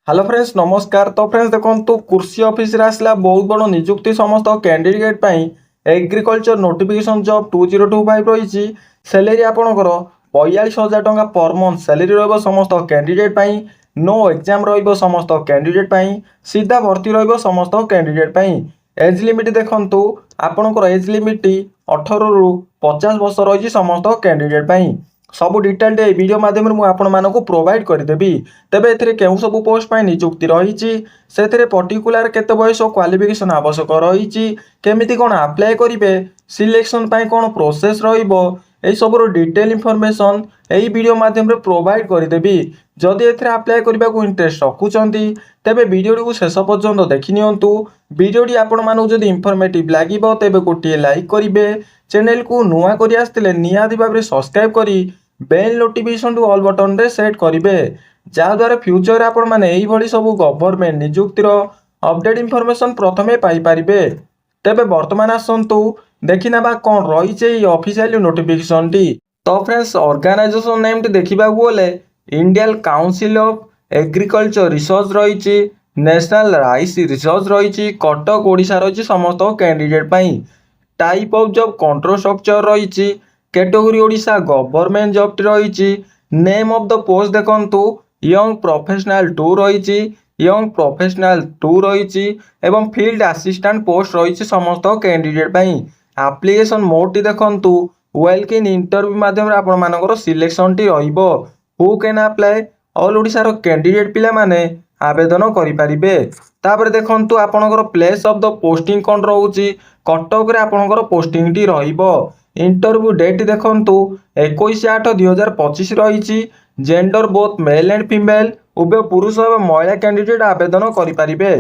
Hello friends नमस्कार। तो friends देखो कृषि ऑफिस रे आसला बहुत बड़ नियुक्ति समस्त कैंडिडेट एग्रीकल्चर नोटिफिकेशन जॉब 2025 रही। सैलरी आपणकर 42,000 टंका पर मंथ सैलरी रहिबो समस्त कैंडिडेट। नो एग्जाम रहिबो समस्त कैंडिडेट। सीधा भर्ती रहिबो समस्त कैंडिडेट। एज लिमिट देखंतु आपणकर एज लिमिट 18 रु 50 वर्ष रही समस्त कैंडिडेट। सबू डिटेल वीडियो माध्यम मुझे प्रोवाइड करदेवी। तेबे एथिरे केउ सब पोस्ट पाई नियुक्ति रही से पर्टिकुलर केते बयस क्वालिफिकेशन आवश्यक रही केमिति कोन अप्लाई करिवे सिलेक्शन पाई कोन प्रोसेस रहिबो एई सबरो डिटेल इन्फॉर्मेशन एई वीडियो माध्यम रे प्रोवाइड करदेवी। जदि एथिरे अप्लाई करबा को इंटरेस्ट रखुचंती तेबे वीडियो को शेष पर्यंत देखि नियंतु। वीडियोटी आपण मानु जदि इन्फॉर्मेटिव लागिबो तेबे गोटिए लाइक करिवे। चैनल को नुआ करी आस्तिले नियादी भाबरे सब्सक्राइब करी bell notification to all button रे सेट करिवे जहाद्वारा फ्यूचर आपण माने एई भली सब गवर्नमेंट नियुक्तिर अपडेट इन्फॉर्मेशन प्रथमे पाई पारिबे। तेबे वर्तमान आसंतु देखिना कौन रही ऑफिशियल नोटिफिकेशन टी। तो फ्रेंड्स ऑर्गेनाइजेशन नेम टी देखिबा बोले Indian council of agriculture research रही, नेशनल राइस रिसर्च रही, कटक ओडिशा रही समस्त कैंडिडेट पाई। Type of job control structure रही, कैटेगरी ओडिशा गवर्नमेंट जॉब टी रही। नेम ऑफ द पोस्ट देखंतु यंग प्रोफेशनल 2 रही, यंग प्रोफेशनल 2 रही एवं फील्ड असिस्टेंट पोस्ट रही समस्त कैंडिडेट पाई। एप्लिकेशन मोड टी देखंतु वेलक इन इंटरव्यू माध्यम रे आपण मानकर सिलेक्शन टी रहिबो। Who can apply all Odisha रो कैंडिडेट पिला माने आवेदन करि परिबे। तापर देखंतु आपनकर प्लेस ऑफ द पोस्टिंग कोन रहउची कटक रे आपनकर पोस्टिंग टी रहिबो। इंटरव्यू डेट देखंतु 21/8/2025 रही। Gender both male and female उभय पुरुष और महिला कैंडिडेट आवेदन करि परिबे।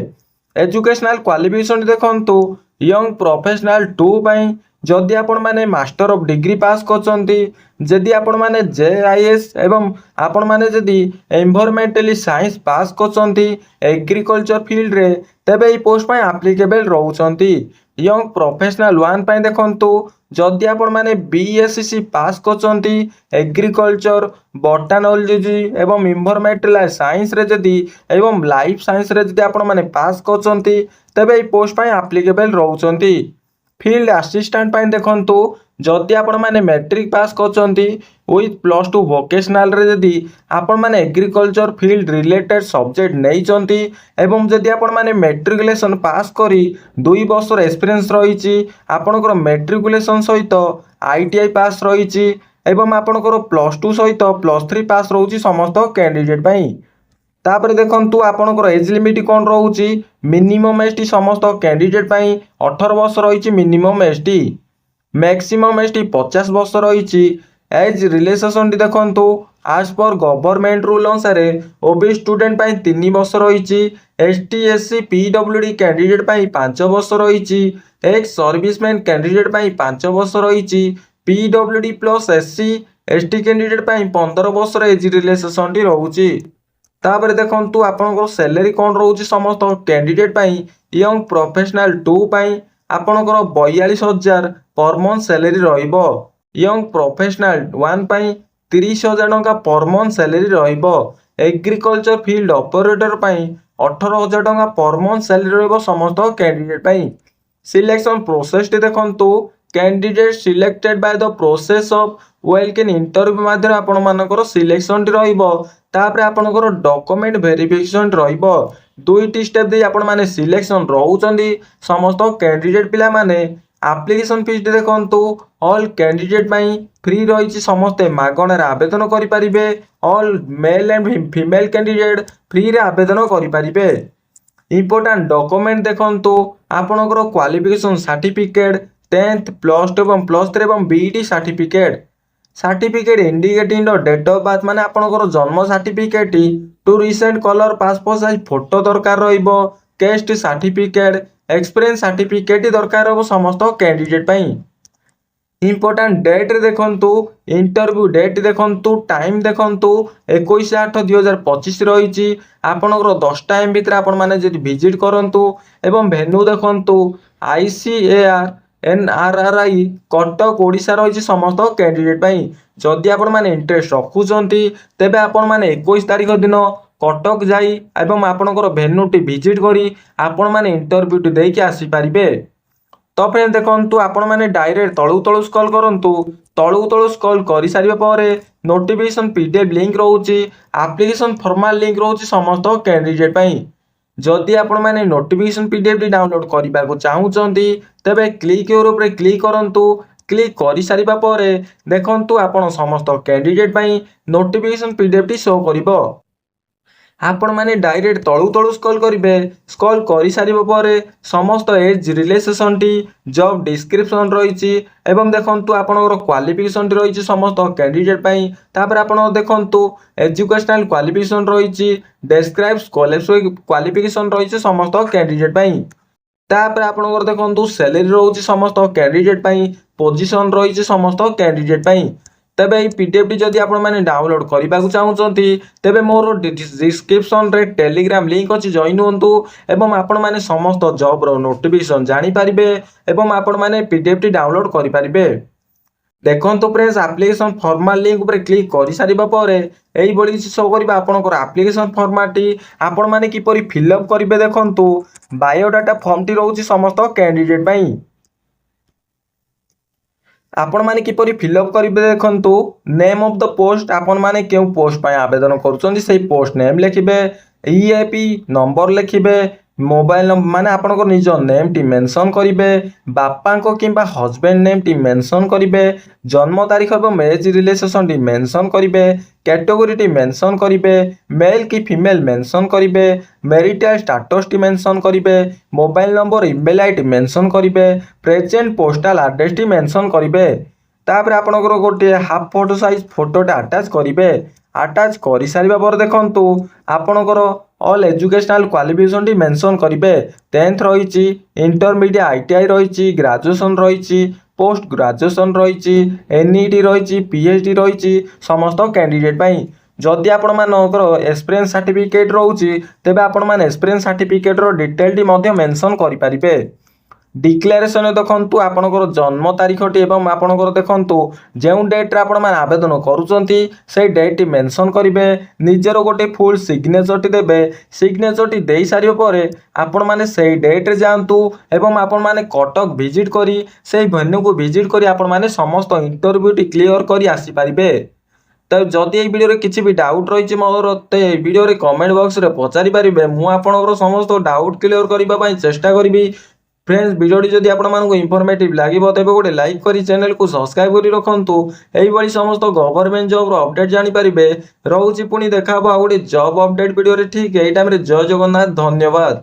एजुकेशनल क्वालिफिकेशन देखंतु यंग प्रोफेशनल 2 पाई जदि आपण माने मास्टर ऑफ डिग्री पास करचंती, जदि आपण माने जेआईएस एवं आपण माने जदि एनवायरमेंटली साइंस पास करचंती एग्रीकल्चर फील्ड रे तेबे ई पोस्ट पाई एप्लीकेबल रहउचंती। यंग प्रोफेशनल 1 पाई देखंतु जदि आपण माने बीएससी पास करचंती एग्रीकल्चर बॉटनोलॉजी एवं एनवायरमेंटल साइंस रे जदि एवं लाइफ साइंस रे जदि आपण माने पास करचंती तेबे ई पोस्ट पाई एप्लीकेबल रहउचंती। फील्ड असिस्टेंट पाई देखंतु जदि आपण माने मैट्रिक पास करचंती विथ +2 वोकेशनल रे जदि आपण माने एग्रीकल्चर फील्ड रिलेटेड सब्जेक्ट नै चंती एवं जदि आपण माने मैट्रिकुलेशन पास करी 2 वर्ष एक्सपीरियंस रही आपणकर मैट्रिकुलेशन सहित आईटीआई पास रही एवं आपणकर +2 सहित +3 पास रोची समस्त कैंडिडेट पाई। तापर देखंतु आपणकर एज लिमिट कोन रहउची मिनिमम एज टी समस्त कैंडिडेट पाई 18 वर्ष रही minimum age T. Maximum age T 50 वर्ष रही। एज रिलैक्सेशन टी देखंतु आज पर गवर्नमेंट रूल अनुसार ओबी स्टूडेंट पाई 3 वर्ष रही, एसटी एससी पीडब्ल्यूडी कैंडिडेट पाई 5 वर्ष रही, एक्स सर्विसमैन कैंडिडेट पाई 5 वर्ष रही, PWD plus SC ST candidate पाई 15 वर्ष एज रिलैक्सेशन टी रहउची। तापर देखंतु आपनकर सैलरी कोन रहउची समस्त कैंडिडेट पाई यंग प्रोफेशनल 2 पाई आपनकर 42,000 पर मंथ सैलरी रहिबो। यंग प्रोफेशनल 1 पाई 30,000 टंका पर मंथ सैलरी रहिबो। एग्रीकल्चर फील्ड ऑपरेटर पाई 18,000 टंका पर मंथ सैलरी रहिबो समस्त कैंडिडेट पाई। सिलेक्शन प्रोसेस टी देखंतु candidate selected by the process of walk in interview माध्यम आपण मानकर सिलेक्शन टी रहिबो। तापर आपनकर डॉक्यूमेंट वेरिफिकेशन रहिबो। दुईटी स्टेप दे आपण माने सिलेक्शन रहउचंदी समस्त कैंडिडेट पिला माने। एप्लिकेशन फीस देखंतु ऑल कैंडिडेट पाई फ्री रही समस्त मागणार आवेदन करि परिबे। All male and female candidate free रे आवेदन करि परिबे। इंपोर्टेंट डॉक्यूमेंट देखंतु आपनकर क्वालिफिकेशन सर्टिफिकेट 10th +2 एवं +3 एवं BEd certificate certificate indicating the date of birth माने आपनकर जन्म certificate two recent colour passport size photo दरकार रहिबो। कैस्ट सर्टिफिकेट एक्सपीरियंस सर्टिफिकेट दरकार हो समस्त कैंडिडेट पाई। इंपोर्टेंट डेट रे देखंतु इंटरव्यू डेट देखंतु टाइम देखंतु 21/8/2025 रही। आपनकर 10 टाइम भितर आपण माने जदि विजिट करंतु एवं वेन्यू देखंतु आईसीएआर एनआरआरआई कटक ओडिशा रही समस्त कैंडिडेट पाई। जदि आपण माने इंटरेस्ट रखुचंती तेबे आपण माने 21 तारिख दिन कटक जाई एवं आपणकर भेन्यूटी विजिट करी आपण माने इंटरव्यूटी देकी आसी पारिबे। तो फ्रेंड्स देखंतु आपण माने डायरेक्ट तळू तळू स्क्रॉल करंतु तळू तळू स्क्रॉल करि सारिबा परे नोटिफिकेशन पीडीएफ लिंक रहउची एप्लीकेशन फॉर्मल लिंक रहउची समस्त कैंडिडेट पई। जदि आपण माने नोटिफिकेशन पीडीएफ डाउनलोड करिबा को चाहुचंती तबे क्लिक योर ऊपर क्लिक करंतु। क्लिक करि सारिबा परे देखंतु आपण समस्त कैंडिडेट पई नोटिफिकेशन पीडीएफ टी शो करिवो। आपण माने डायरेक्ट तळू तळू स्क्रॉल करिवे। स्क्रॉल करि सारिबा परे समस्त एज रिलेशनशन टी जॉब डिस्क्रिप्शन रहिछि एवं देखंतु आपनकर क्वालिफिकेशन टी रहिछि समस्त कैंडिडेट पई। तापर आपण देखंतु एजुकेशनल क्वालिफिकेशन रहिछि डिस्क्राइब स्कॉलरशिप क्वालिफिकेशन रहिछि समस्त कैंडिडेट पई। तापर आपनकर देखंतु सैलरी रहुछि समस्त कैंडिडेट पई पोजीशन रहिछि समस्त कैंडिडेट पई। तबे এই पीडीएफ टी जदि आपण माने डाउनलोड करिबा को चाहुचंती तबे मोर डिस्क्रिप्शन रे टेलीग्राम लिंक अछि जॉइन होंतु एवं आपण माने समस्त जॉब रो नोटिफिकेशन जानि पारिबे एवं आपण माने पीडीएफ टी डाउनलोड करि पारिबे। देखंतु फ्रेंड्स एप्लीकेशन फॉर्मल लिंक ऊपर क्लिक करि सारिबा परे एई बळी शो करिबा आपनकर एप्लीकेशन फॉर्मेट टी आपण माने किपरि फिलअप करिवे। देखंतु बायोडाटा फॉर्म टी रहउछि समस्त कैंडिडेट पई। आपण माने किपरि फिलअप करिवे देखंतु नेम ऑफ द पोस्ट आपण माने केउ पोस्ट पय आवेदन करूछन्ती सेही पोस्ट नेम लिखिबे ईएपी नंबर लिखिबे मोबाइल नंबर माने आपनको निज नेम टी मेंशन करिवे बापा को किबा हस्बैंड नेम टी मेंशन करिवे जन्म तारीख एवं एज रिलेशन टी मेंशन करिवे कैटेगरी टी मेंशन करिवे मेल की फीमेल मेंशन करिवे मैरिटल स्टेटस टी मेंशन करिवे mobile number email ID mention करिवे प्रेजेंट पोस्टल एड्रेस टी मेंशन करिवे। तापर आपनकर गोटे हाफ फोटो साइज फोटोटा अटैच करिवे। अटैच करि सारिबा पर देखंतु आपनकर ऑल एजुकेशनल क्वालिफिकेशन टी मेंशन करिवे 10th रहिछि इंटरमीडिएट आईटीआई रहिछि ग्रेजुएशन रहिछि पोस्ट ग्रेजुएशन रहिछि एनईटी रहिछि पीएचडी रहिछि समस्त कैंडिडेट पई। जदि आपण मानकर एक्सपीरियंस सर्टिफिकेट रहउछि तेबे आपण मान एक्सपीरियंस सर्टिफिकेट रो डिटेल टी मध्ये मेंशन करि पारिबे। डिक्लेरेशन देखंतु आपनकर जन्म तारीख टी एवं आपनकर देखंतु जेउ डेट रे आपण मान आवेदन करूचंती से डेट टी मेंशन करिवे निजरो गोटे फुल सिग्नेचर टी देबे। सिग्नेचर टी देई सारियो परे आपण माने सेही डेट रे जांतु एवं आपण माने कटक विजिट करी सेही वेन्यू को विजिट करी आपण माने समस्त इंटरव्यू टी क्लियर करी आसी पारिबे। तो जदि ये वीडियो रे किछि भी डाउट रही मोर ते वीडियो रे कमेंट बॉक्स रे पचारि पारिबे मु आपनकर समस्त डाउट क्लियर करिबा पई चेष्टा करिबी। फ्रेंड्स वीडियोटी जदि आपण मानकु इन्फॉर्मेटिव लागिबो तेबे गोटे लाइक करी चैनल को सब्सक्राइब करी रखंतु। एही बळी समस्त गवर्नमेंट जॉब रो अपडेट जानि पारिबे। रहउछि पुनी देखाबो आ गोटे जॉब अपडेट वीडियो रे ठीक एई टाइम रे। जय जगन्नाथ धन्यवाद।